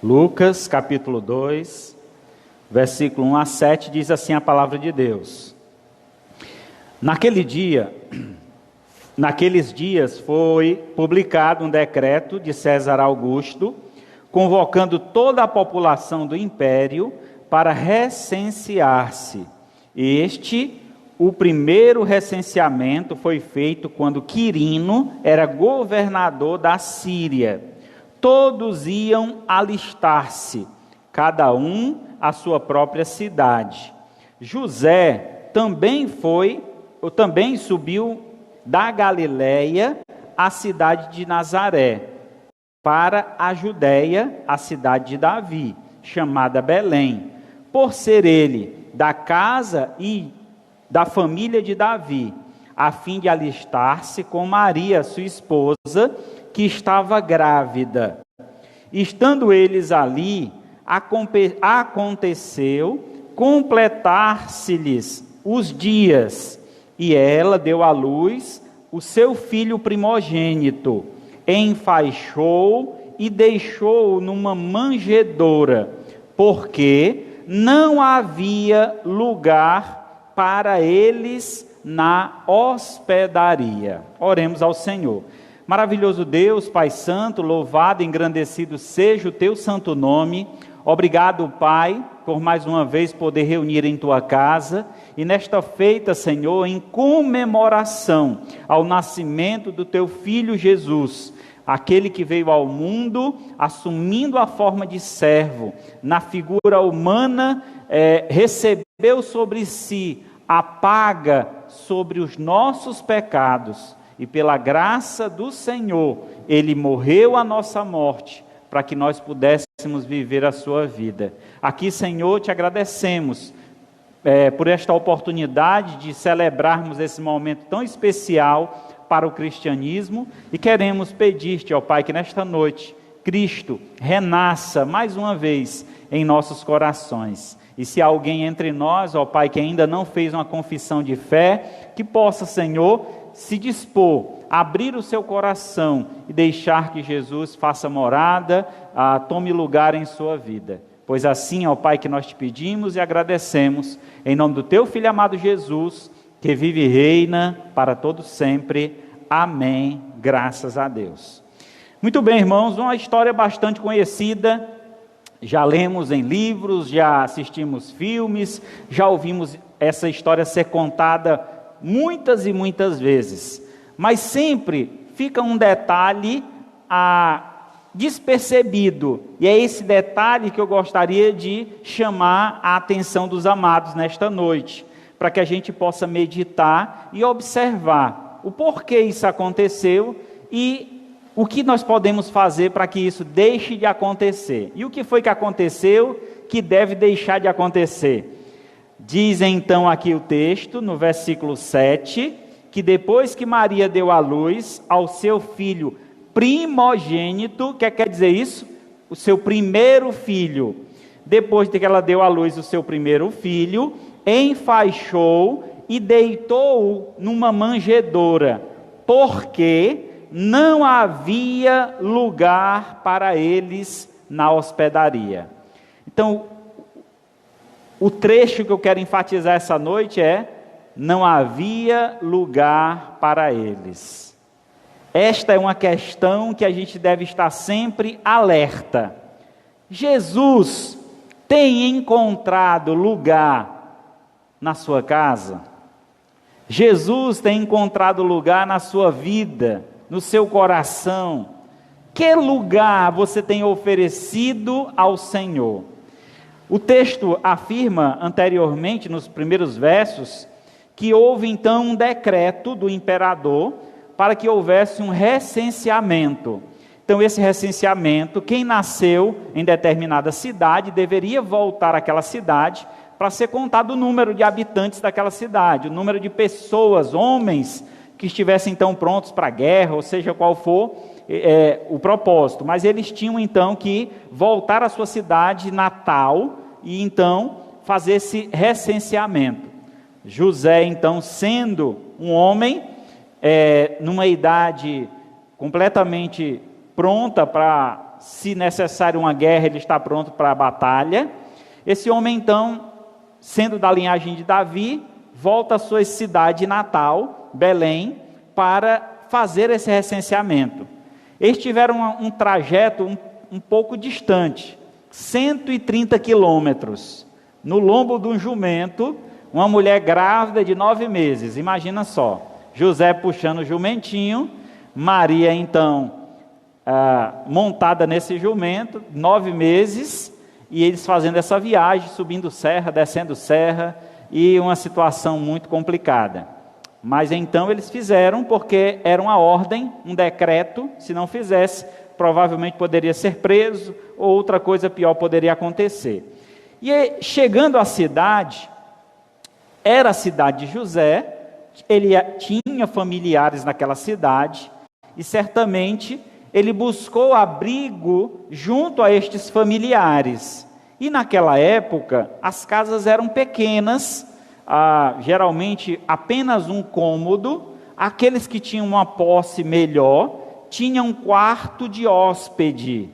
Lucas, capítulo 2, versículo 1 a 7, diz assim a palavra de Deus. Naqueles dias foi publicado um decreto de César Augusto, convocando toda a população do império para recensear-se. O primeiro recenseamento foi feito quando Quirino era governador da Síria. Todos iam alistar-se, cada um à sua própria cidade. José também subiu da Galiléia à cidade de Nazaré, para a Judéia, a cidade de Davi, chamada Belém, por ser ele da casa e da família de Davi, a fim de alistar-se com Maria, sua esposa, que estava grávida. Estando eles ali, aconteceu completar-se-lhes os dias, e ela deu à luz o seu filho primogênito, enfaixou e deixou-o numa manjedoura, porque não havia lugar para eles na hospedaria. Oremos ao Senhor. Maravilhoso Deus, Pai Santo, louvado e engrandecido seja o Teu santo nome. Obrigado, Pai, por mais uma vez poder reunir em Tua casa, e nesta feita, Senhor, em comemoração ao nascimento do Teu Filho Jesus, aquele que veio ao mundo assumindo a forma de servo, na figura humana, recebeu sobre si a paga sobre os nossos pecados, e pela graça do Senhor, Ele morreu a nossa morte, para que nós pudéssemos viver a sua vida. Aqui, Senhor, te agradecemos por esta oportunidade de celebrarmos esse momento tão especial para o cristianismo, e queremos pedir-te, ó Pai, que nesta noite, Cristo renasça mais uma vez em nossos corações. E se há alguém entre nós, ó Pai, que ainda não fez uma confissão de fé, que possa, Senhor, se dispor a abrir o seu coração e deixar que Jesus faça morada, tome lugar em sua vida. Pois assim, ó Pai, que nós te pedimos e agradecemos, em nome do Teu Filho amado Jesus, que vive e reina para todo sempre. Amém. Graças a Deus. Muito bem, irmãos, uma história bastante conhecida. Já lemos em livros, já assistimos filmes, já ouvimos essa história ser contada muitas e muitas vezes, mas sempre fica um detalhe despercebido, e é esse detalhe que eu gostaria de chamar a atenção dos amados nesta noite, para que a gente possa meditar e observar o porquê isso aconteceu e o que nós podemos fazer para que isso deixe de acontecer. E o que foi que aconteceu que deve deixar de acontecer? Diz então aqui o texto, no versículo 7, que depois que Maria deu à luz ao seu filho primogênito, o que quer dizer isso? O seu primeiro filho. Depois de que ela deu à luz o seu primeiro filho, enfaixou e deitou-o numa manjedoura, porque não havia lugar para eles na hospedaria. Então, o trecho que eu quero enfatizar essa noite é: não havia lugar para eles. Esta é uma questão que a gente deve estar sempre alerta. Jesus tem encontrado lugar na sua casa? Jesus tem encontrado lugar na sua vida, no seu coração? Que lugar você tem oferecido ao Senhor? O texto afirma anteriormente, nos primeiros versos, que houve então um decreto do imperador para que houvesse um recenseamento. Então esse recenseamento, quem nasceu em determinada cidade deveria voltar àquela cidade para ser contado o número de habitantes daquela cidade, o número de pessoas, homens, que estivessem então prontos para a guerra, ou seja, qual for o propósito. Mas eles tinham então que voltar à sua cidade natal e então fazer esse recenseamento. José, então, sendo um homem numa idade completamente pronta para se necessário uma guerra, ele está pronto para a batalha. Esse homem, então, sendo da linhagem de Davi, volta à sua cidade natal, Belém, para fazer esse recenseamento. Eles tiveram um trajeto um pouco distante, 130 quilômetros, no lombo de um jumento, uma mulher grávida de 9 meses, imagina só, José puxando o jumentinho, Maria então montada nesse jumento, 9 meses, e eles fazendo essa viagem, subindo serra, descendo serra, e uma situação muito complicada. Mas então eles fizeram, porque era uma ordem, um decreto, se não fizesse, provavelmente poderia ser preso, ou outra coisa pior poderia acontecer. E aí, chegando à cidade, era a cidade de José, ele tinha familiares naquela cidade, e certamente ele buscou abrigo junto a estes familiares. E naquela época, as casas eram pequenas, geralmente apenas um cômodo. Aqueles que tinham uma posse melhor, tinham um quarto de hóspede.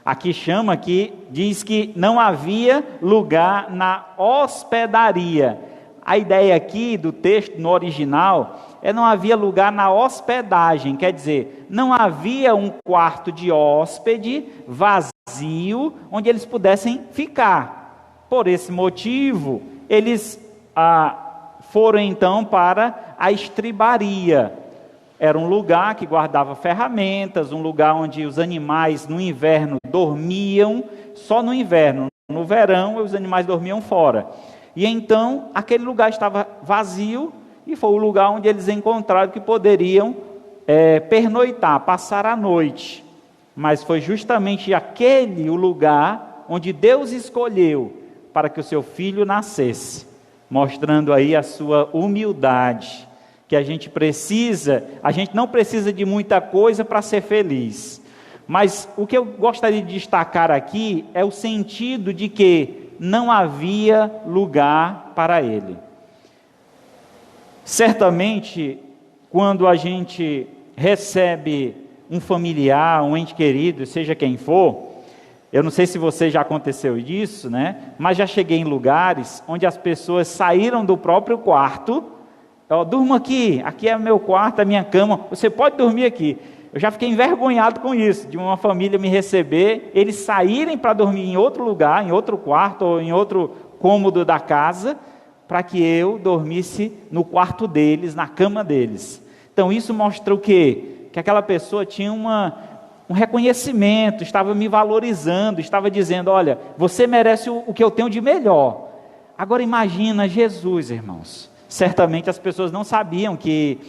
Aqui diz que não havia lugar na hospedaria. A ideia aqui do texto, no original, não havia lugar na hospedagem, quer dizer, não havia um quarto de hóspede vazio, onde eles pudessem ficar. Por esse motivo, eles foram então para a estribaria. Era um lugar que guardava ferramentas, um lugar onde os animais no inverno dormiam, só no inverno. No verão, os animais dormiam fora. E então, aquele lugar estava vazio, e foi o lugar onde eles encontraram que poderiam pernoitar, passar a noite. Mas foi justamente aquele o lugar onde Deus escolheu para que o seu filho nascesse, mostrando aí a sua humildade, que a gente não precisa de muita coisa para ser feliz. Mas o que eu gostaria de destacar aqui é o sentido de que não havia lugar para ele. Certamente, quando a gente recebe um familiar, um ente querido, seja quem for, eu não sei se você já aconteceu disso, né? Mas já cheguei em lugares onde as pessoas saíram do próprio quarto. Durmo aqui é meu quarto, a minha cama, você pode dormir aqui. Eu já fiquei envergonhado com isso, de uma família me receber, eles saírem para dormir em outro lugar, em outro quarto ou em outro cômodo da casa, para que eu dormisse no quarto deles, na cama deles. Então isso mostra o quê? Que aquela pessoa tinha um reconhecimento, estava me valorizando, estava dizendo, olha, você merece o que eu tenho de melhor. Agora imagina Jesus, irmãos. Certamente as pessoas não sabiam que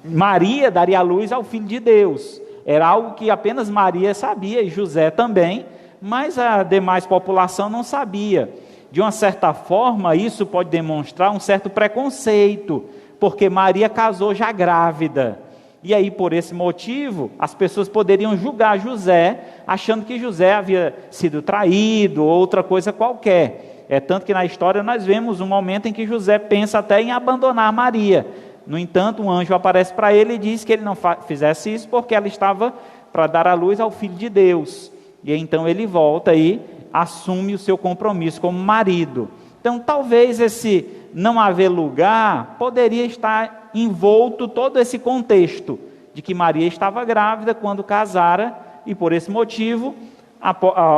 Maria daria a luz ao Filho de Deus. Era algo que apenas Maria sabia, e José também, mas a demais população não sabia. De uma certa forma, isso pode demonstrar um certo preconceito, porque Maria casou já grávida. E aí, por esse motivo, as pessoas poderiam julgar José, achando que José havia sido traído, ou outra coisa qualquer. Tanto que na história nós vemos um momento em que José pensa até em abandonar Maria. No entanto, um anjo aparece para ele e diz que ele não fizesse isso, porque ela estava para dar a luz ao Filho de Deus. E então ele volta e assume o seu compromisso como marido. Então talvez esse não haver lugar poderia estar envolto todo esse contexto de que Maria estava grávida quando casara, e por esse motivo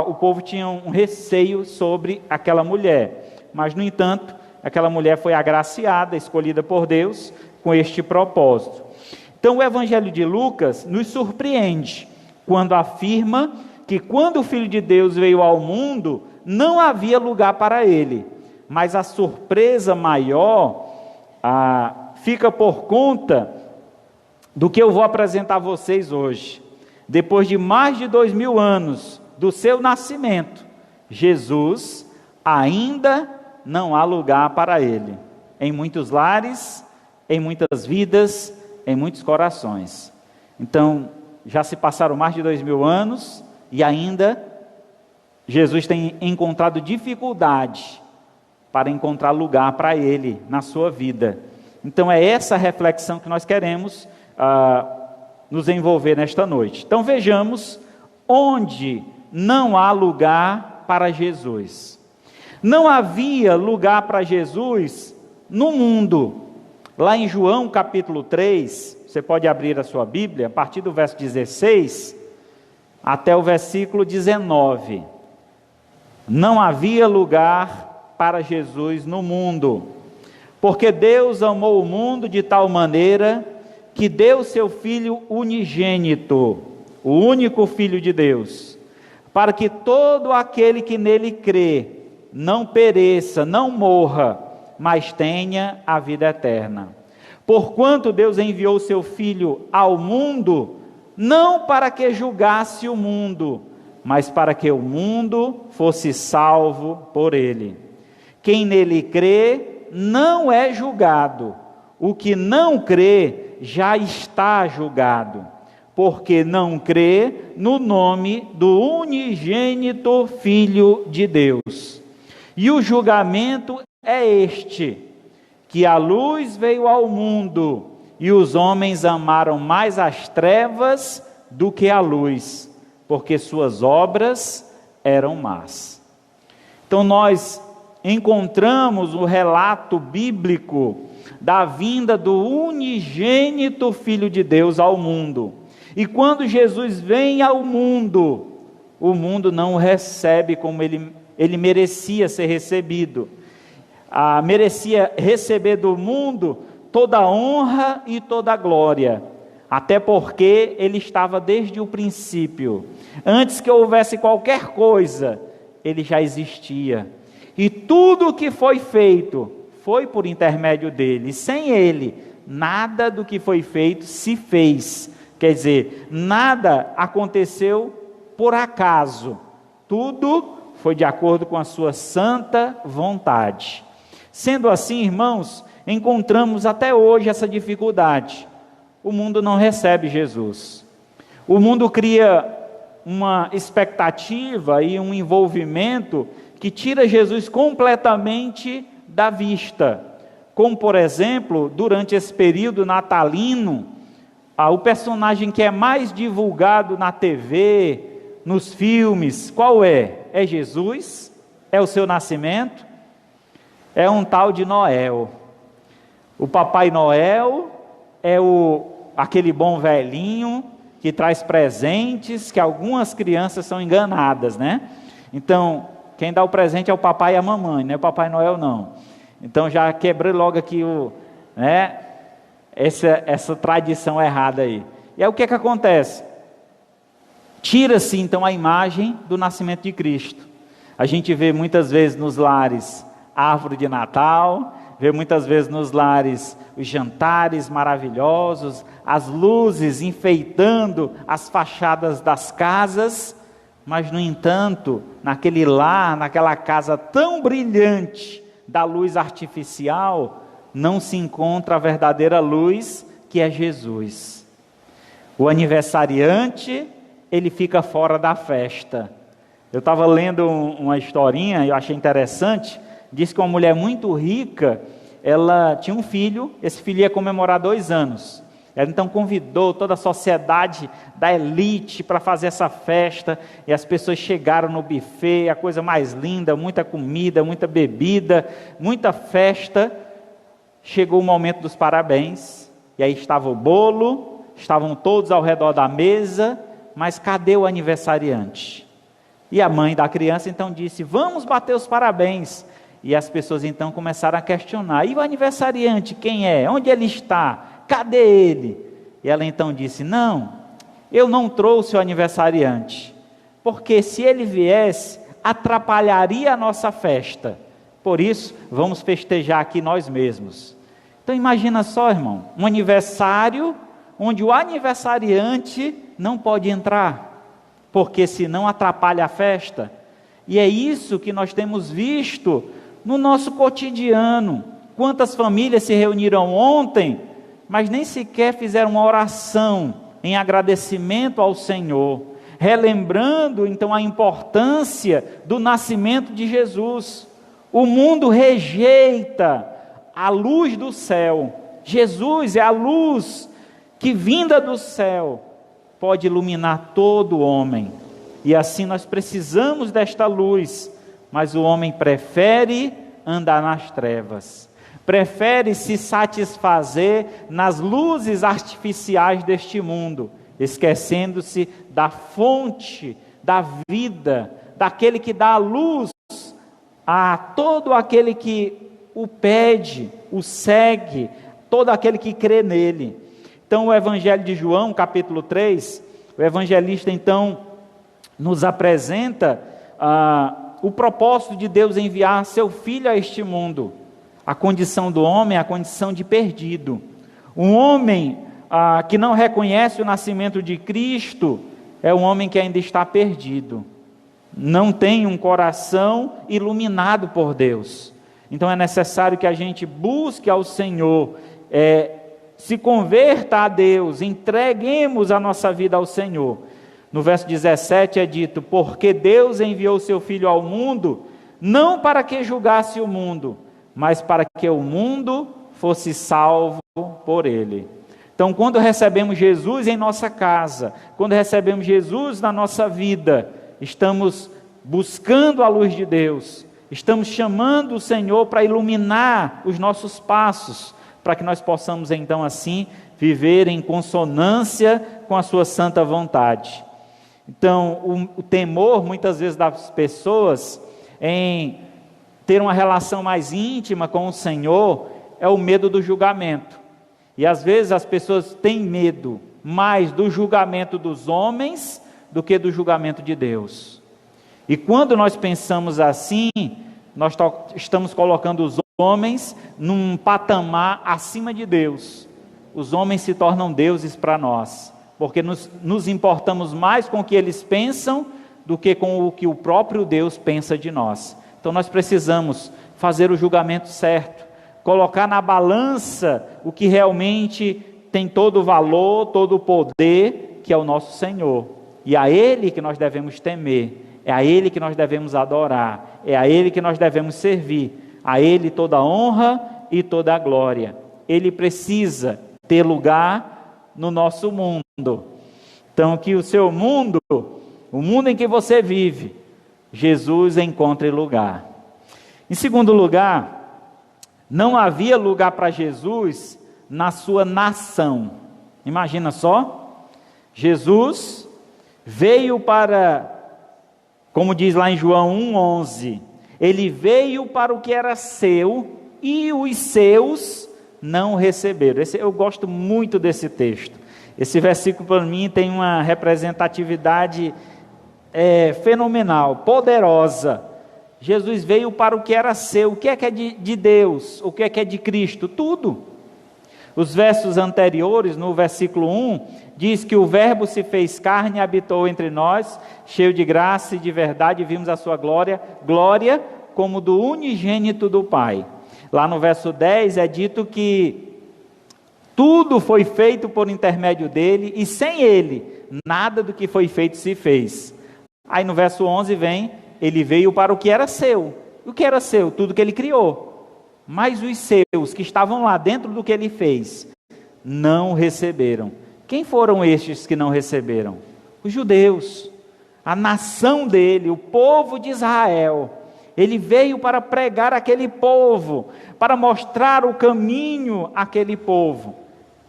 o povo tinha um receio sobre aquela mulher. Mas no entanto, aquela mulher foi agraciada, escolhida por Deus com este propósito. Então o Evangelho de Lucas nos surpreende quando afirma que quando o Filho de Deus veio ao mundo, não havia lugar para ele. Mas a surpresa maior fica por conta do que eu vou apresentar a vocês hoje. Depois de mais de 2000 anos do seu nascimento, Jesus ainda não há lugar para ele. Em muitos lares, em muitas vidas, em muitos corações. Então, já se passaram mais de 2000 anos e ainda Jesus tem encontrado dificuldade para encontrar lugar para ele na sua vida. Então é essa reflexão que nós queremos nos envolver nesta noite. Então vejamos onde não há lugar para Jesus. Não havia lugar para Jesus no mundo. Lá em João capítulo 3, você pode abrir a sua Bíblia, a partir do verso 16 até o versículo 19. Não havia lugar para Jesus no mundo, porque Deus amou o mundo de tal maneira que deu seu Filho unigênito, o único Filho de Deus, para que todo aquele que nele crê não pereça, não morra, mas tenha a vida eterna. Porquanto Deus enviou seu Filho ao mundo, não para que julgasse o mundo, mas para que o mundo fosse salvo por ele. Quem nele crê não é julgado, o que não crê já está julgado, porque não crê no nome do unigênito Filho de Deus. E o julgamento é este, que a luz veio ao mundo, e os homens amaram mais as trevas do que a luz, porque suas obras eram más. Então nós encontramos o relato bíblico da vinda do unigênito Filho de Deus ao mundo. E quando Jesus vem ao mundo, o mundo não o recebe como ele merecia ser recebido. Merecia receber do mundo toda a honra e toda a glória, até porque ele estava desde o princípio. Antes que houvesse qualquer coisa, ele já existia. E tudo o que foi feito foi por intermédio dele. E sem ele, nada do que foi feito se fez. Quer dizer, nada aconteceu por acaso. Tudo foi de acordo com a sua santa vontade. Sendo assim, irmãos, encontramos até hoje essa dificuldade. O mundo não recebe Jesus. O mundo cria uma expectativa e um envolvimento que tira Jesus completamente da vista. Como, por exemplo, durante esse período natalino, o personagem que é mais divulgado na TV, nos filmes, qual é? É Jesus? É o seu nascimento? É um tal de Noel. O Papai Noel é aquele bom velhinho que traz presentes, que algumas crianças são enganadas, né? Então, quem dá o presente é o papai e a mamãe, não é o Papai Noel não. Então já quebrei logo aqui essa tradição errada aí. E aí o que acontece? Tira-se então a imagem do nascimento de Cristo. A gente vê muitas vezes nos lares árvore de Natal, vê muitas vezes nos lares os jantares maravilhosos, as luzes enfeitando as fachadas das casas, mas no entanto, naquele lar, naquela casa tão brilhante da luz artificial, não se encontra a verdadeira luz, que é Jesus. O aniversariante, ele fica fora da festa. Eu estava lendo uma historinha, eu achei interessante. Diz que uma mulher muito rica, ela tinha um filho, esse filho ia comemorar 2 anos. Ela então convidou toda a sociedade da elite para fazer essa festa, e as pessoas chegaram no buffet, a coisa mais linda, muita comida, muita bebida, muita festa. Chegou o momento dos parabéns, e aí estava o bolo, estavam todos ao redor da mesa, mas cadê o aniversariante? E a mãe da criança então disse: vamos bater os parabéns. E as pessoas então começaram a questionar: e o aniversariante quem é? Onde ele está? Cadê ele? E ela então disse: não, eu não trouxe o aniversariante, porque se ele viesse, atrapalharia a nossa festa. Por isso, vamos festejar aqui nós mesmos. Então imagina só, irmão, um aniversário onde o aniversariante não pode entrar, porque senão atrapalha a festa. E é isso que nós temos visto no nosso cotidiano. Quantas famílias se reuniram ontem, mas nem sequer fizeram uma oração em agradecimento ao Senhor, relembrando então a importância do nascimento de Jesus. O mundo rejeita a luz do céu. Jesus é a luz que vinda do céu pode iluminar todo homem. E assim nós precisamos desta luz, mas o homem prefere andar nas trevas, prefere se satisfazer nas luzes artificiais deste mundo, esquecendo-se da fonte da vida, daquele que dá a luz a todo aquele que o pede, o segue, todo aquele que crê nele. Então o Evangelho de João, capítulo 3, o evangelista então nos apresenta o propósito de Deus enviar seu Filho a este mundo. A condição do homem é a condição de perdido. Um homem que não reconhece o nascimento de Cristo é um homem que ainda está perdido. Não tem um coração iluminado por Deus. Então é necessário que a gente busque ao Senhor, se converta a Deus, entreguemos a nossa vida ao Senhor. No verso 17 é dito: porque Deus enviou seu Filho ao mundo, não para que julgasse o mundo, mas para que o mundo fosse salvo por ele. Então, quando recebemos Jesus em nossa casa, quando recebemos Jesus na nossa vida, estamos buscando a luz de Deus, estamos chamando o Senhor para iluminar os nossos passos, para que nós possamos então assim viver em consonância com a sua santa vontade. Então, o temor muitas vezes das pessoas em ter uma relação mais íntima com o Senhor é o medo do julgamento. E às vezes as pessoas têm medo mais do julgamento dos homens do que do julgamento de Deus. E quando nós pensamos assim, nós estamos colocando os homens num patamar acima de Deus. Os homens se tornam deuses para nós, porque nos importamos mais com o que eles pensam do que com o que o próprio Deus pensa de nós. Então nós precisamos fazer o julgamento certo, colocar na balança o que realmente tem todo o valor, todo o poder, que é o nosso Senhor. E a Ele que nós devemos temer, é a Ele que nós devemos adorar, é a Ele que nós devemos servir, a Ele toda a honra e toda a glória. Ele precisa ter lugar no nosso mundo. Então que o seu mundo, o mundo em que você vive, Jesus encontre lugar. Em segundo lugar, não havia lugar para Jesus na sua nação. Imagina só, Jesus veio para, como diz lá em João 1,11, ele veio para o que era seu e os seus não receberam. Eu gosto muito desse texto. Esse versículo para mim tem uma representatividade fenomenal, poderosa. Jesus veio para o que era seu. O que é de Deus? O que é de Cristo? Tudo. Os versos anteriores, no versículo 1, diz que o Verbo se fez carne e habitou entre nós, cheio de graça e de verdade, e vimos a sua glória, glória como do unigênito do Pai. Lá no verso 10 é dito que tudo foi feito por intermédio dele, e sem ele, nada do que foi feito se fez. Aí no verso 11 vem, ele veio para o que era seu. O que era seu? Tudo que ele criou. Mas os seus, que estavam lá dentro do que ele fez, não receberam. Quem foram estes que não receberam? Os judeus, a nação dele, o povo de Israel. Ele veio para pregar aquele povo, para mostrar o caminho àquele povo.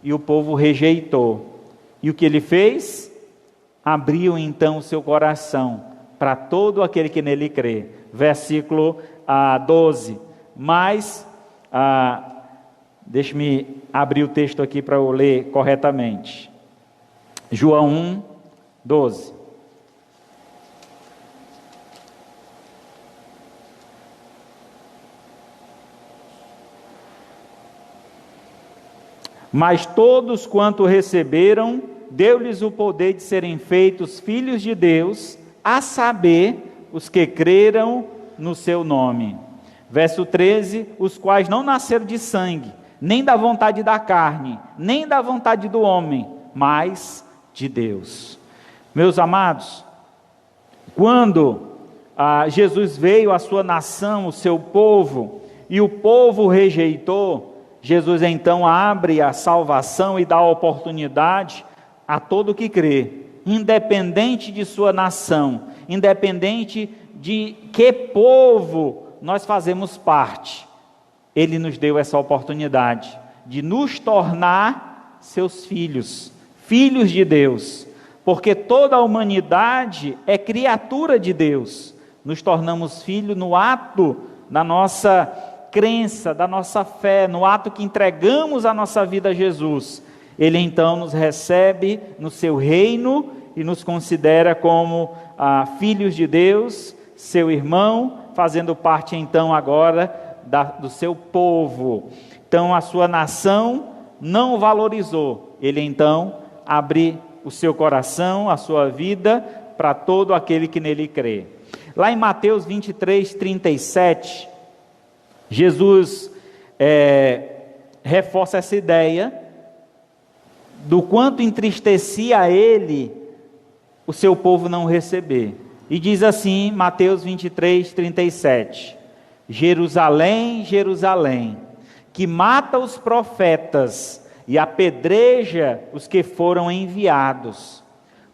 E o povo rejeitou. E o que ele fez? Abriu então o seu coração para todo aquele que nele crê. Versículo 12. Mas, deixe-me abrir o texto aqui para eu ler corretamente. João 1, 12. Mas todos quanto receberam, deu-lhes o poder de serem feitos filhos de Deus, a saber, os que creram no seu nome. Verso 13, os quais não nasceram de sangue, nem da vontade da carne, nem da vontade do homem, mas de Deus. Meus amados, quando Jesus veio à sua nação, o seu povo, e o povo rejeitou, Jesus então abre a salvação e dá a oportunidade a todo que crê, independente de sua nação, independente de que povo nós fazemos parte. Ele nos deu essa oportunidade de nos tornar seus filhos, filhos de Deus, porque toda a humanidade é criatura de Deus. Nos tornamos filhos no ato da nossa crença, da nossa fé, no ato que entregamos a nossa vida a Jesus. Ele então nos recebe no seu reino e nos considera como filhos de Deus, seu irmão, fazendo parte então agora do seu povo. Então a sua nação não o valorizou. Ele então abre o seu coração, a sua vida, para todo aquele que nele crê. Lá em Mateus 23, 37, Jesus reforça essa ideia do quanto entristecia a ele o seu povo não receber. E diz assim, Mateus 23, 37, Jerusalém, Jerusalém, que mata os profetas e apedreja os que foram enviados.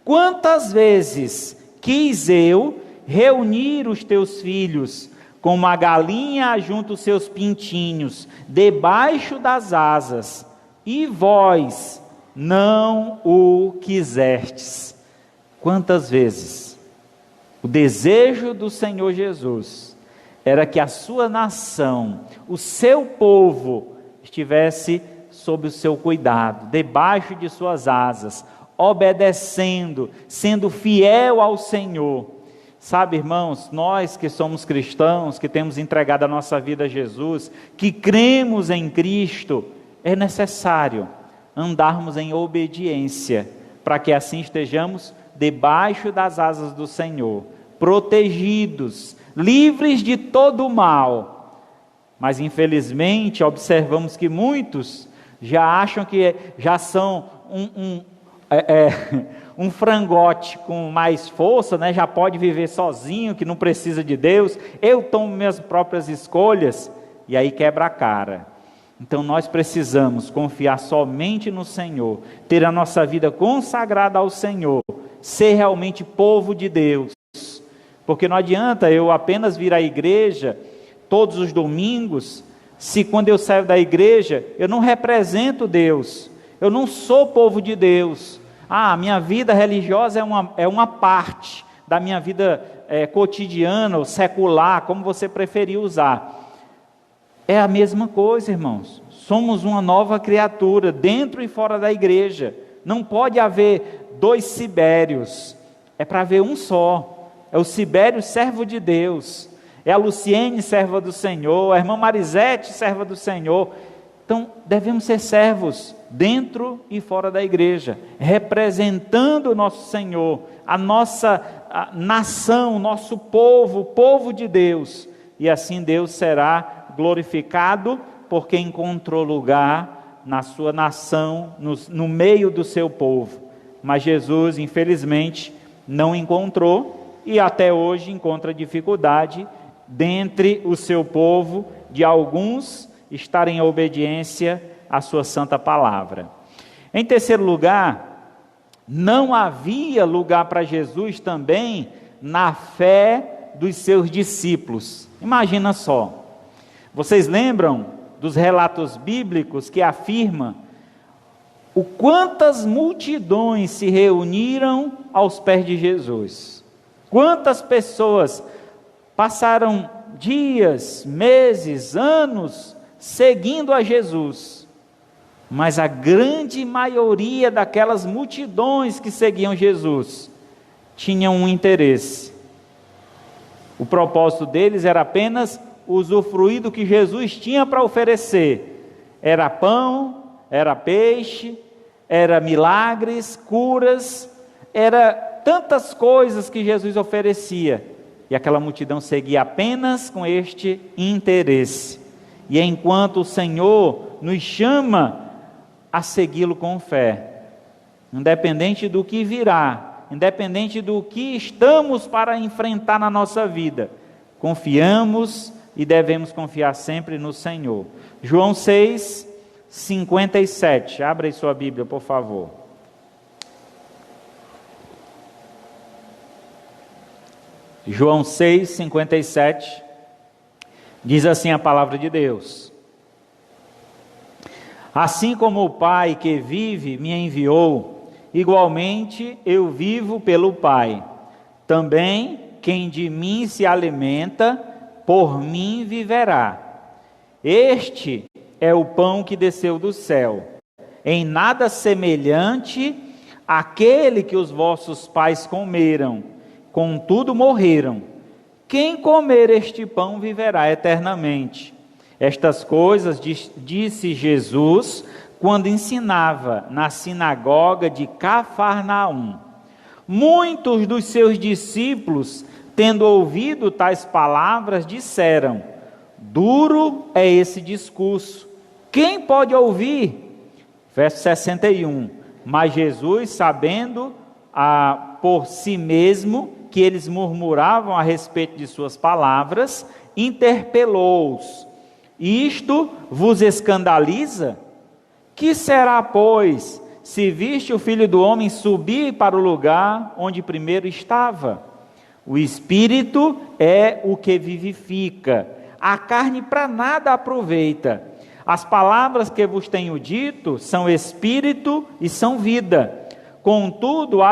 Quantas vezes quis eu reunir os teus filhos, como a galinha junta os seus pintinhos, debaixo das asas, e vós não o quisestes. Quantas vezes o desejo do Senhor Jesus era que a sua nação, o seu povo, estivesse sob o seu cuidado, debaixo de suas asas, obedecendo, sendo fiel ao Senhor. Sabe, irmãos, nós que somos cristãos, que temos entregado a nossa vida a Jesus, que cremos em Cristo, é necessário andarmos em obediência, para que assim estejamos debaixo das asas do Senhor, protegidos, livres de todo o mal. Mas infelizmente observamos que muitos já acham que já são um frangote com mais força, né? Já pode viver sozinho, que não precisa de Deus, eu tomo minhas próprias escolhas, e aí quebra a cara. Então nós precisamos confiar somente no Senhor, ter a nossa vida consagrada ao Senhor, ser realmente povo de Deus, porque não adianta eu apenas vir à igreja todos os domingos, se quando eu saio da igreja, eu não represento Deus, eu não sou povo de Deus. A minha vida religiosa é uma parte da minha vida cotidiana, ou secular, como você preferir usar. É a mesma coisa, irmãos. Somos uma nova criatura, dentro e fora da igreja. Não pode haver dois Sibérios, é para haver um só. É o Sibério, servo de Deus. É a Luciene, serva do Senhor. A irmã Marisete, serva do Senhor. Então, devemos ser servos dentro e fora da igreja, representando o nosso Senhor, a nossa nação, o nosso povo, o povo de Deus. E assim Deus será glorificado, porque encontrou lugar na sua nação, no meio do seu povo. Mas Jesus, infelizmente, não encontrou, e até hoje encontra dificuldade dentre o seu povo, de alguns estarem em obediência à sua santa palavra. Em terceiro lugar, não havia lugar para Jesus também na fé dos seus discípulos. Imagina só, vocês lembram dos relatos bíblicos que afirmam o quantas multidões se reuniram aos pés de Jesus? Quantas pessoas passaram dias, meses, anos seguindo a Jesus, mas a grande maioria daquelas multidões que seguiam Jesus tinham um interesse. O propósito deles era apenas usufruir do que Jesus tinha para oferecer. Era pão, era peixe, era milagres, curas, era tantas coisas que Jesus oferecia. E aquela multidão seguia apenas com este interesse. E enquanto o Senhor nos chama a segui-lo com fé, independente do que virá, independente do que estamos para enfrentar na nossa vida, confiamos e devemos confiar sempre no Senhor. João 6, 57. Abra aí sua Bíblia, por favor. João 6, 57. Diz assim a palavra de Deus: assim como o Pai que vive me enviou, igualmente eu vivo pelo Pai. Também quem de mim se alimenta, por mim viverá. Este é o pão que desceu do céu, em nada semelhante àquele que os vossos pais comeram, contudo morreram. Quem comer este pão viverá eternamente. Estas coisas disse Jesus quando ensinava na sinagoga de Cafarnaum. Muitos dos seus discípulos, tendo ouvido tais palavras, disseram: duro é esse discurso, quem pode ouvir? Verso 61. Mas Jesus, sabendo por si mesmo que eles murmuravam a respeito de suas palavras, interpelou-os: isto vos escandaliza? Que será, pois, se viste o Filho do Homem subir para o lugar onde primeiro estava? O Espírito é o que vivifica, a carne para nada aproveita. As palavras que vos tenho dito são Espírito e são vida. Contudo,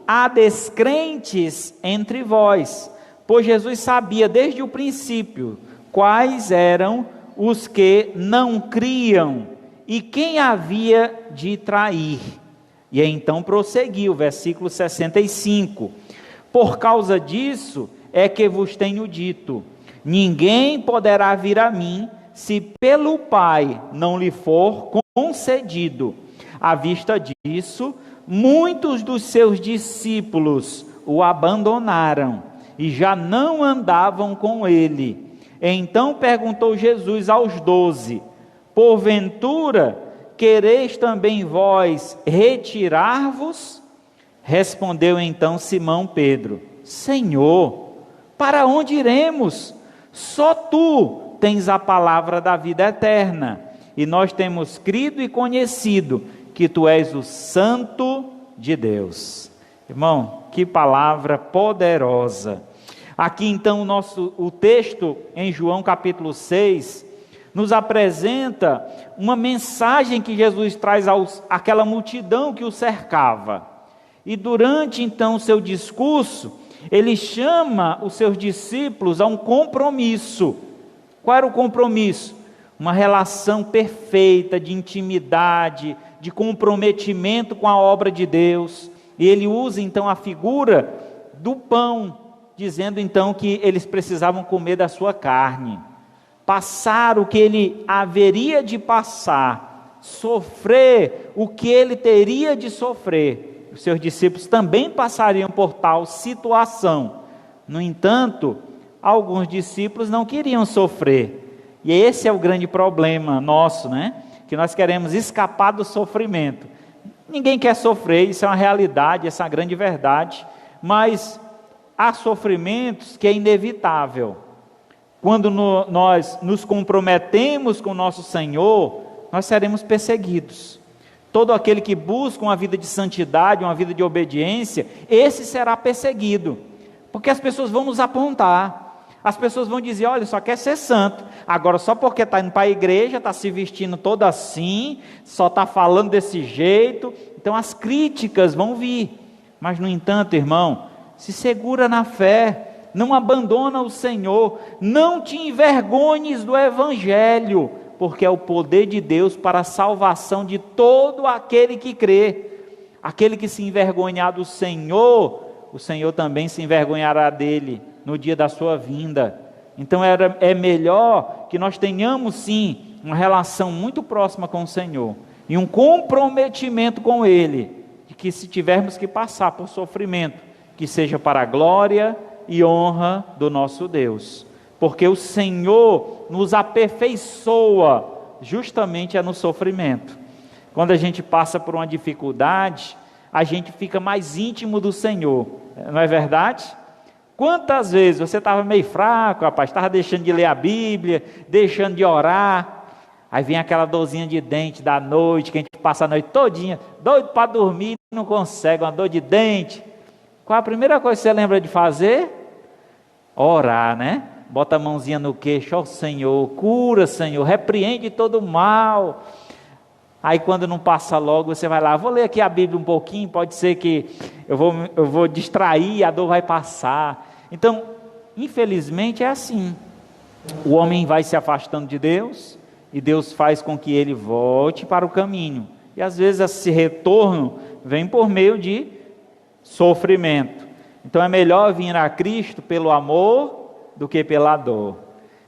há descrentes entre vós, pois Jesus sabia desde o princípio quais eram os que não criam e quem havia de trair. E então prosseguiu, versículo 65. Por causa disso é que vos tenho dito: ninguém poderá vir a mim, se pelo Pai não lhe for concedido. À vista disso, muitos dos seus discípulos o abandonaram e já não andavam com ele. Então perguntou Jesus aos 12: porventura quereis também vós retirar-vos? Respondeu então Simão Pedro: Senhor, para onde iremos? Só tu tens a palavra da vida eterna, e nós temos crido e conhecido que tu és o Santo de Deus. Irmão, que palavra poderosa. Aqui então o texto em João capítulo 6 nos apresenta uma mensagem que Jesus traz àquela multidão que o cercava. E durante então o seu discurso, ele chama os seus discípulos a um compromisso. Qual era o compromisso? Uma relação perfeita de intimidade, de comprometimento com a obra de Deus. E ele usa então a figura do pão, dizendo então que eles precisavam comer da sua carne, passar o que ele haveria de passar, sofrer o que ele teria de sofrer. Os seus discípulos também passariam por tal situação. No entanto, alguns discípulos não queriam sofrer, e esse é o grande problema nosso, né? Que nós queremos escapar do sofrimento. Ninguém quer sofrer, isso é uma realidade, essa é uma grande verdade, mas há sofrimentos que é inevitável. Quando nós nos comprometemos com o nosso Senhor, nós seremos perseguidos. Todo aquele que busca uma vida de santidade, uma vida de obediência, esse será perseguido, porque as pessoas vão nos apontar. As pessoas vão dizer: olha, só quer ser santo, agora só porque está indo para a igreja, está se vestindo todo assim, só está falando desse jeito. Então as críticas vão vir, mas no entanto, irmão, se segura na fé, não abandona o Senhor, não te envergonhes do Evangelho, porque é o poder de Deus para a salvação de todo aquele que crê. Aquele que se envergonhar do Senhor, o Senhor também se envergonhará dele no dia da sua vinda. Então é melhor que nós tenhamos sim uma relação muito próxima com o Senhor, e um comprometimento com Ele, de que se tivermos que passar por sofrimento, que seja para a glória e honra do nosso Deus, porque o Senhor nos aperfeiçoa justamente no sofrimento. Quando a gente passa por uma dificuldade, a gente fica mais íntimo do Senhor, não é verdade? Quantas vezes você estava meio fraco, rapaz, estava deixando de ler a Bíblia, deixando de orar, aí vem aquela dorzinha de dente da noite, que a gente passa a noite todinha, doido para dormir, não consegue, uma dor de dente. Qual a primeira coisa que você lembra de fazer? Orar, né? Bota a mãozinha no queixo, ó Senhor, cura Senhor, repreende todo o mal. Aí quando não passa logo, você vai lá, vou ler aqui a Bíblia um pouquinho, pode ser que eu vou distrair, a dor vai passar. Então, infelizmente é assim. O homem vai se afastando de Deus, e Deus faz com que ele volte para o caminho. E às vezes esse retorno vem por meio de sofrimento. Então é melhor vir a Cristo pelo amor do que pela dor.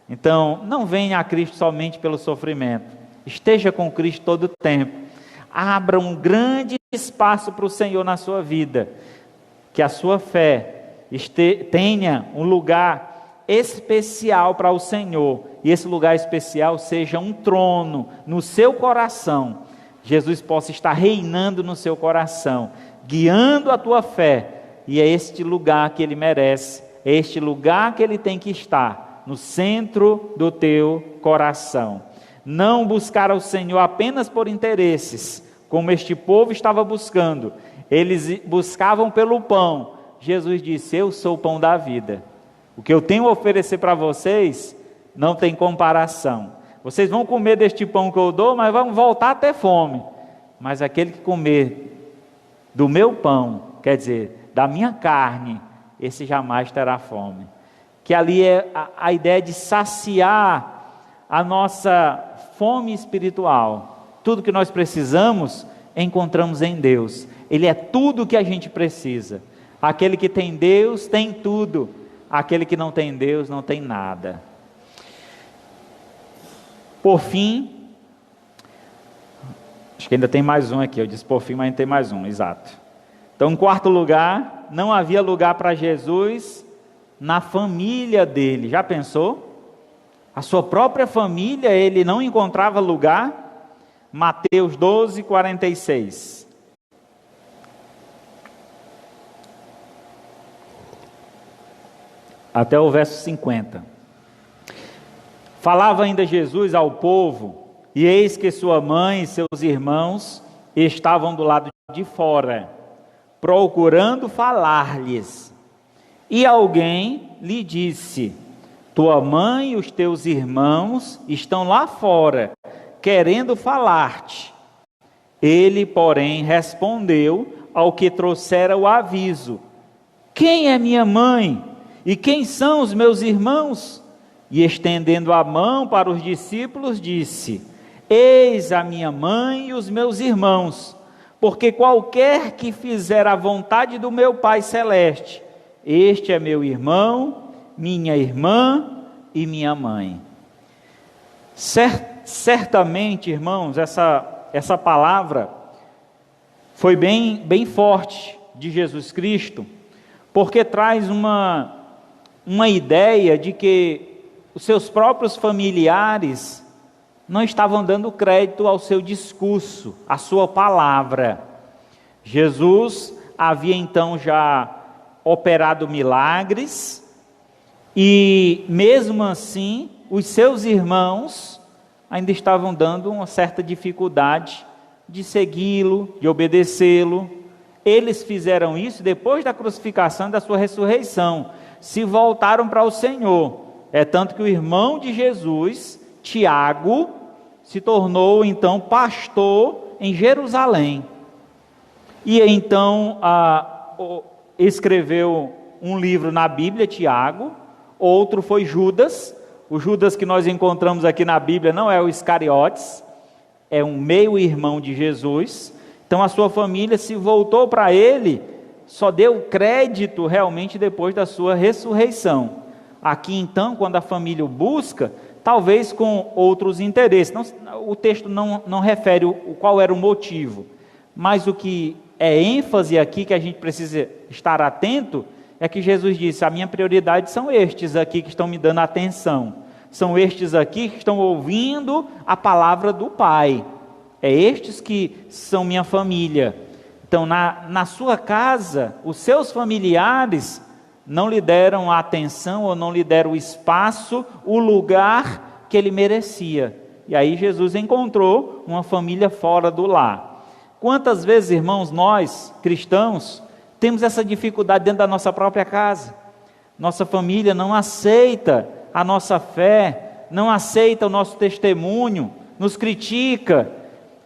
Então, não venha a Cristo somente pelo sofrimento. Esteja com Cristo todo o tempo. Abra um grande espaço para o Senhor na sua vida. Que a sua fé tenha um lugar especial para o Senhor. E esse lugar especial seja um trono no seu coração. Jesus possa estar reinando no seu coração, guiando a tua fé. E é este lugar que Ele merece. É este lugar que Ele tem que estar, no centro do teu coração. Não buscar ao Senhor apenas por interesses, como este povo estava buscando. Eles buscavam pelo pão. Jesus disse: eu sou o pão da vida. O que eu tenho a oferecer para vocês não tem comparação. Vocês vão comer deste pão que eu dou, mas vão voltar a ter fome. Mas aquele que comer do meu pão, quer dizer, da minha carne, esse jamais terá fome. Que ali é a ideia de saciar a nossa fome espiritual. Tudo que nós precisamos, encontramos em Deus. Ele é tudo o que a gente precisa. Aquele que tem Deus, tem tudo. Aquele que não tem Deus, não tem nada. Por fim, acho que ainda tem mais um aqui. Eu disse por fim, mas ainda tem mais um, exato. Então, em quarto lugar, não havia lugar para Jesus na família dele. Já pensou? A sua própria família, ele não encontrava lugar. Mateus 12, 46. Até o verso 50. Falava ainda Jesus ao povo, e eis que sua mãe e seus irmãos estavam do lado de fora, procurando falar-lhes. E alguém lhe disse: tua mãe e os teus irmãos estão lá fora, querendo falar-te. Ele, porém, respondeu ao que trouxera o aviso: quem é minha mãe? E quem são os meus irmãos? E estendendo a mão para os discípulos, disse: eis a minha mãe e os meus irmãos, porque qualquer que fizer a vontade do meu Pai Celeste, este é meu irmão, minha irmã e minha mãe. Certamente, irmãos, essa palavra foi bem forte de Jesus Cristo, porque traz uma ideia de que os seus próprios familiares não estavam dando crédito ao seu discurso, à sua palavra. Jesus havia então já operado milagres, e mesmo assim, os seus irmãos ainda estavam dando uma certa dificuldade de segui-lo, de obedecê-lo. Eles fizeram isso depois da crucificação e da sua ressurreição, se voltaram para o Senhor. É tanto que o irmão de Jesus, Tiago, se tornou então pastor em Jerusalém. E então escreveu um livro na Bíblia, Tiago. Outro foi Judas. O Judas que nós encontramos aqui na Bíblia não é o Iscariotes, é um meio-irmão de Jesus. Então a sua família se voltou para ele, só deu crédito realmente depois da sua ressurreição. Aqui então, quando a família o busca, talvez com outros interesses. O texto não refere qual era o motivo, mas o que é ênfase aqui, que a gente precisa estar atento, é que Jesus disse: a minha prioridade são estes aqui que estão me dando atenção, são estes aqui que estão ouvindo a palavra do Pai, é estes que são minha família. Então na sua casa, os seus familiares não lhe deram a atenção ou não lhe deram o espaço, o lugar que ele merecia. E aí Jesus encontrou uma família fora do lar. Quantas vezes, irmãos, nós, cristãos, temos essa dificuldade dentro da nossa própria casa? Nossa família não aceita a nossa fé, não aceita o nosso testemunho, nos critica.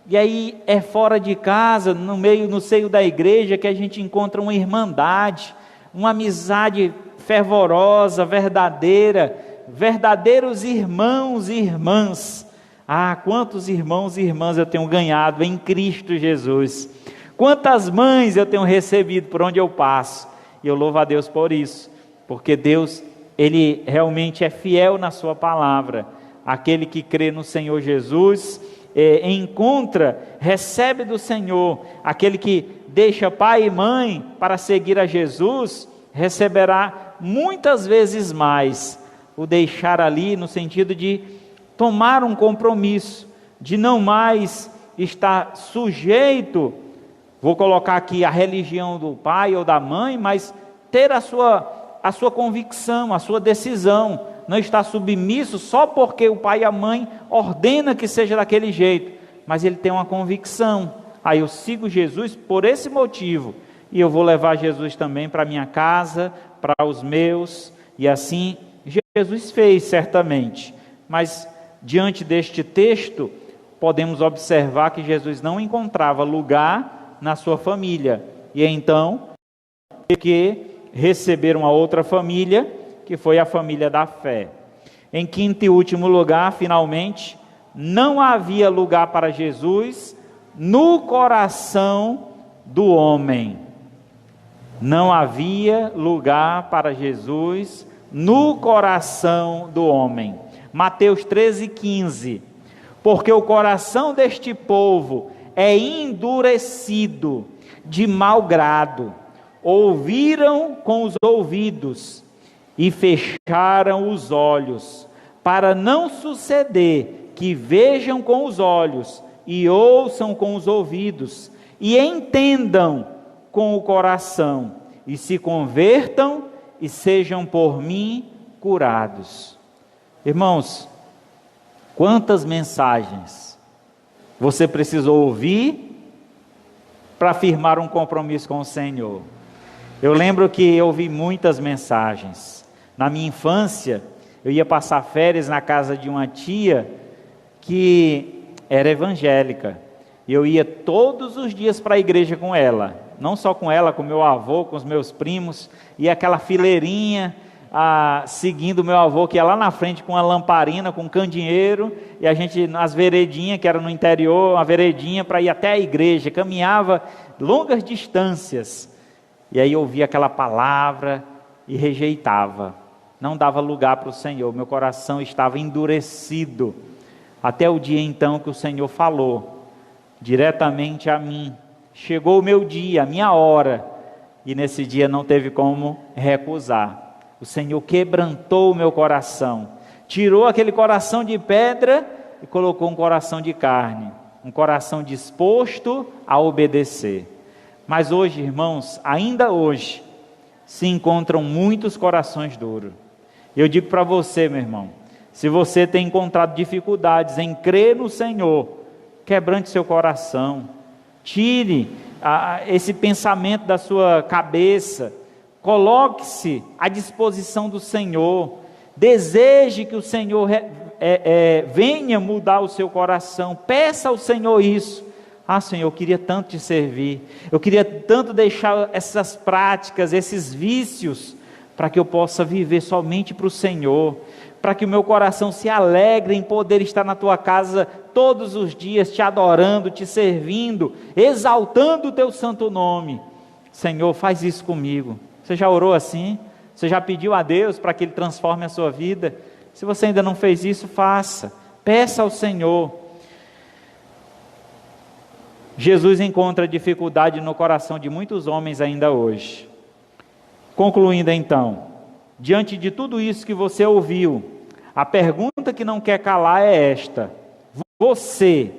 E aí é fora de casa, no seio da igreja, que a gente encontra uma irmandade, uma amizade fervorosa, verdadeira, verdadeiros irmãos e irmãs. Ah, quantos irmãos e irmãs eu tenho ganhado em Cristo Jesus. Quantas mães eu tenho recebido por onde eu passo. E eu louvo a Deus por isso. Porque Deus, Ele realmente é fiel na sua palavra. Aquele que crê no Senhor Jesus, recebe do Senhor. Aquele que deixa pai e mãe para seguir a Jesus, receberá muitas vezes mais. O deixar ali no sentido de tomar um compromisso, de não mais estar sujeito, vou colocar aqui a religião do pai ou da mãe, mas ter a sua convicção, a sua decisão, não estar submisso só porque o pai e a mãe ordena que seja daquele jeito, mas ele tem uma convicção. Aí eu sigo Jesus por esse motivo, e eu vou levar Jesus também para minha casa, para os meus, e assim Jesus fez certamente. Mas diante deste texto, podemos observar que Jesus não encontrava lugar na sua família, e então teve que receber uma outra família, que foi a família da fé. Em quinto e último lugar, finalmente, não havia lugar para Jesus no coração do homem. Não havia lugar para Jesus no coração do homem. Mateus 13:15. Porque o coração deste povo é endurecido de mau grado. Ouviram com os ouvidos e fecharam os olhos, para não suceder que vejam com os olhos e ouçam com os ouvidos e entendam com o coração e se convertam e sejam por mim curados. Irmãos, quantas mensagens você precisou ouvir para firmar um compromisso com o Senhor? Eu lembro que eu ouvi muitas mensagens. Na minha infância, eu ia passar férias na casa de uma tia que era evangélica. Eu ia todos os dias para a igreja com ela. Não só com ela, com meu avô, com os meus primos. E aquela fileirinha, seguindo meu avô, que ia lá na frente com uma lamparina, com um candeeiro. E a gente, nas veredinhas, que era no interior, uma veredinha para ir até a igreja. Caminhava longas distâncias. E aí eu ouvia aquela palavra e rejeitava. Não dava lugar para o Senhor. Meu coração estava endurecido. Até o dia então que o Senhor falou diretamente a mim. Chegou o meu dia, a minha hora. E nesse dia não teve como recusar. O Senhor quebrantou o meu coração. Tirou aquele coração de pedra e colocou um coração de carne. Um coração disposto a obedecer. Mas hoje, irmãos, ainda hoje, se encontram muitos corações duros. Eu digo para você, meu irmão, se você tem encontrado dificuldades em crer no Senhor, quebrante seu coração, tire esse pensamento da sua cabeça, coloque-se à disposição do Senhor, deseje que o Senhor venha mudar o seu coração, peça ao Senhor isso. Ah, Senhor, eu queria tanto te servir, eu queria tanto deixar essas práticas, esses vícios, para que eu possa viver somente para o Senhor, para que o meu coração se alegre em poder estar na tua casa todos os dias, te adorando, te servindo, exaltando o teu santo nome. Senhor, faz isso comigo. Você já orou assim? Você já pediu a Deus para que Ele transforme a sua vida? Se você ainda não fez isso, faça, peça ao Senhor. Jesus encontra dificuldade no coração de muitos homens ainda hoje. Concluindo então, diante de tudo isso que você ouviu, a pergunta que não quer calar é esta: você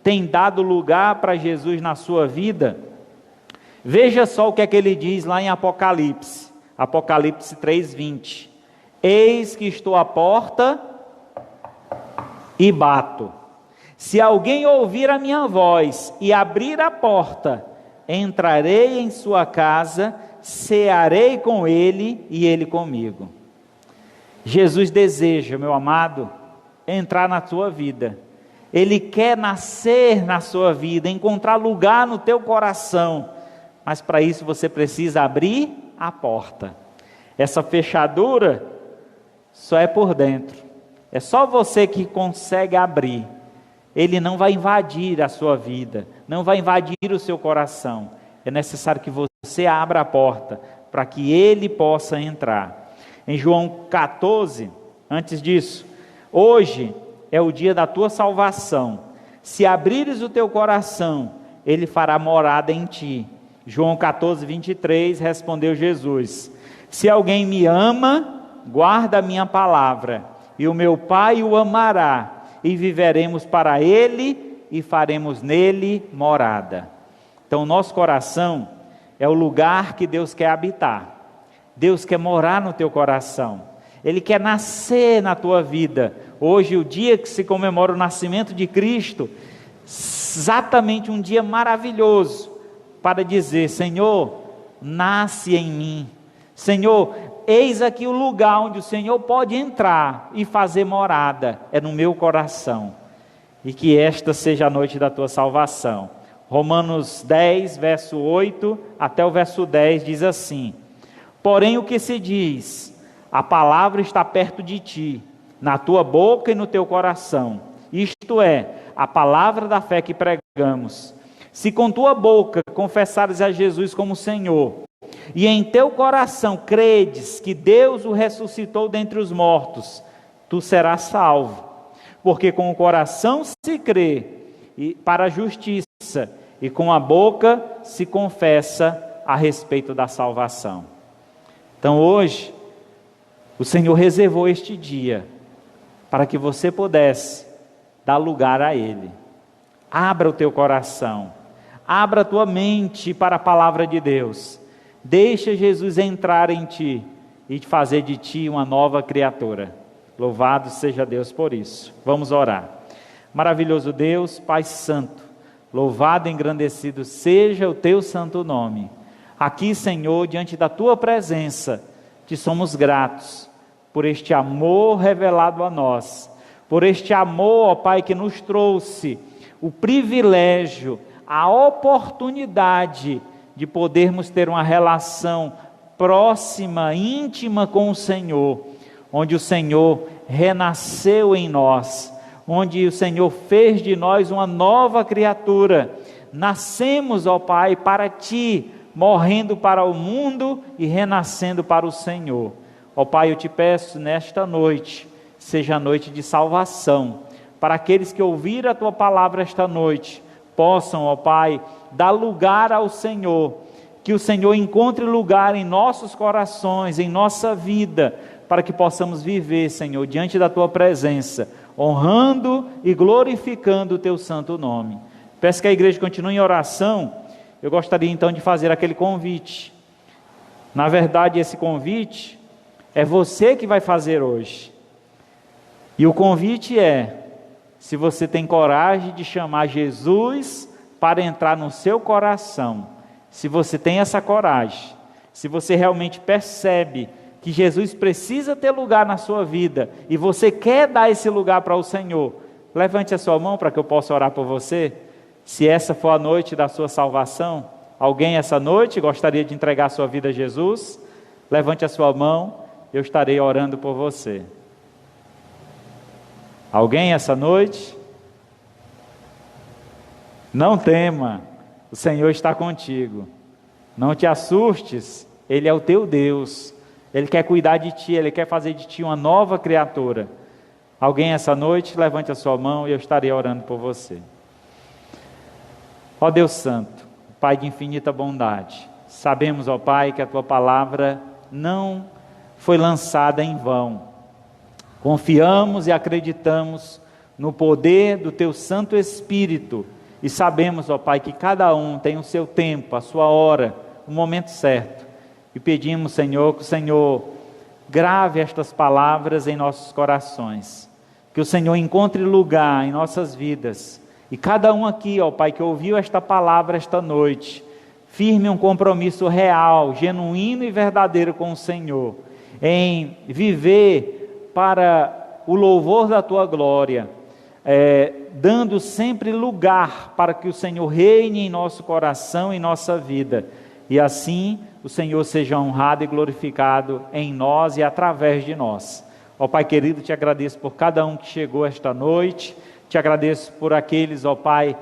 tem dado lugar para Jesus na sua vida? Veja só o que é que ele diz lá em Apocalipse. Apocalipse 3:20. Eis que estou à porta e bato. Se alguém ouvir a minha voz e abrir a porta, entrarei em sua casa, cearei com ele e ele comigo. Jesus deseja, meu amado, entrar na tua vida. Ele quer nascer na sua vida, encontrar lugar no teu coração. Mas para isso você precisa abrir a porta. Essa fechadura só é por dentro. É só você que consegue abrir. Ele não vai invadir a sua vida, não vai invadir o seu coração. É necessário que você abra a porta para que ele possa entrar. Em João 14, antes disso, hoje é o dia da tua salvação. Se abrires o teu coração, ele fará morada em ti. João 14, 23, respondeu Jesus: se alguém me ama, guarda a minha palavra, e o meu Pai o amará, e viveremos para ele, e faremos nele morada. Então, o nosso coração é o lugar que Deus quer habitar. Deus quer morar no teu coração. Ele quer nascer na tua vida. Hoje, o dia que se comemora o nascimento de Cristo, exatamente um dia maravilhoso para dizer: Senhor, nasce em mim. Senhor, eis aqui o lugar onde o Senhor pode entrar e fazer morada, é no meu coração. E que esta seja a noite da tua salvação. Romanos 10, verso 8 até o verso 10 diz assim: porém o que se diz, a palavra está perto de ti, na tua boca e no teu coração, isto é, a palavra da fé que pregamos. Se com tua boca confessares a Jesus como Senhor, e em teu coração credes que Deus o ressuscitou dentre os mortos, tu serás salvo. Porque com o coração se crê para a justiça, e com a boca se confessa a respeito da salvação. Então hoje, o Senhor reservou este dia para que você pudesse dar lugar a Ele. Abra o teu coração, abra a tua mente para a palavra de Deus. Deixa Jesus entrar em ti e fazer de ti uma nova criatura. Louvado seja Deus por isso. Vamos orar. Maravilhoso Deus, Pai Santo, louvado e engrandecido seja o teu santo nome. Aqui, Senhor, diante da tua presença, te somos gratos por este amor revelado a nós, por este amor, ó Pai, que nos trouxe o privilégio, a oportunidade de podermos ter uma relação próxima, íntima com o Senhor, onde o Senhor renasceu em nós, onde o Senhor fez de nós uma nova criatura. Nascemos, ó Pai, para Ti, morrendo para o mundo e renascendo para o Senhor. Ó Pai, eu te peço nesta noite, seja a noite de salvação, para aqueles que ouviram a Tua palavra esta noite, possam, ó Pai, dar lugar ao Senhor, que o Senhor encontre lugar em nossos corações, em nossa vida, para que possamos viver, Senhor, diante da Tua presença, honrando e glorificando o Teu santo nome. Peço que a igreja continue em oração. Eu gostaria então de fazer aquele convite. Na verdade, esse convite é você que vai fazer hoje. E o convite é: se você tem coragem de chamar Jesus para entrar no seu coração, se você tem essa coragem, se você realmente percebe que Jesus precisa ter lugar na sua vida e você quer dar esse lugar para o Senhor, levante a sua mão para que eu possa orar por você. Se essa for a noite da sua salvação, alguém essa noite gostaria de entregar a sua vida a Jesus, levante a sua mão, eu estarei orando por você. Alguém essa noite? Não tema, o Senhor está contigo. Não te assustes, Ele é o teu Deus. Ele quer cuidar de ti, Ele quer fazer de ti uma nova criatura. Alguém essa noite, levante a sua mão e eu estarei orando por você. Ó Deus Santo, Pai de infinita bondade, sabemos, ó Pai, que a Tua palavra não foi lançada em vão. Confiamos e acreditamos no poder do Teu Santo Espírito e sabemos, ó Pai, que cada um tem o seu tempo, a sua hora, o momento certo E pedimos, Senhor, que o Senhor grave estas palavras em nossos corações, que o Senhor encontre lugar em nossas vidas, e cada um aqui, ó Pai, que ouviu esta palavra esta noite, firme um compromisso real, genuíno e verdadeiro com o Senhor, em viver para o louvor da Tua glória, dando sempre lugar para que o Senhor reine em nosso coração, em nossa vida, e assim o Senhor seja honrado e glorificado em nós e através de nós. Ó Pai querido, te agradeço por cada um que chegou esta noite, te agradeço por aqueles, ó Pai,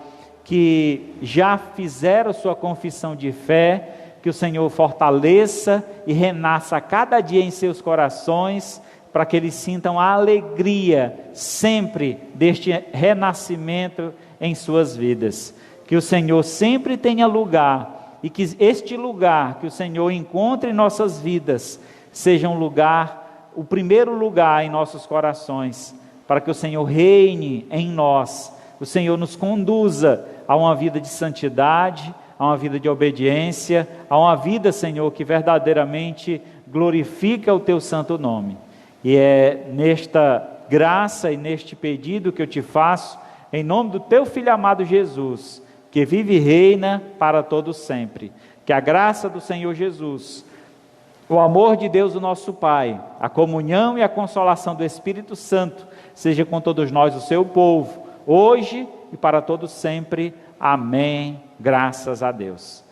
que já fizeram sua confissão de fé, que o Senhor fortaleça e renasça a cada dia em seus corações, para que eles sintam a alegria sempre deste renascimento em suas vidas. Que o Senhor sempre tenha lugar, e que este lugar que o Senhor encontre em nossas vidas, seja um lugar, o primeiro lugar em nossos corações, para que o Senhor reine em nós, o Senhor nos conduza a uma vida de santidade, a uma vida de obediência, a uma vida, Senhor, que verdadeiramente glorifica o Teu santo nome. E é nesta graça e neste pedido que eu te faço, em nome do Teu Filho amado Jesus, que vive e reina para todos sempre. Que a graça do Senhor Jesus, o amor de Deus o nosso Pai, a comunhão e a consolação do Espírito Santo, seja com todos nós, o seu povo, hoje e para todos sempre. Amém. Graças a Deus.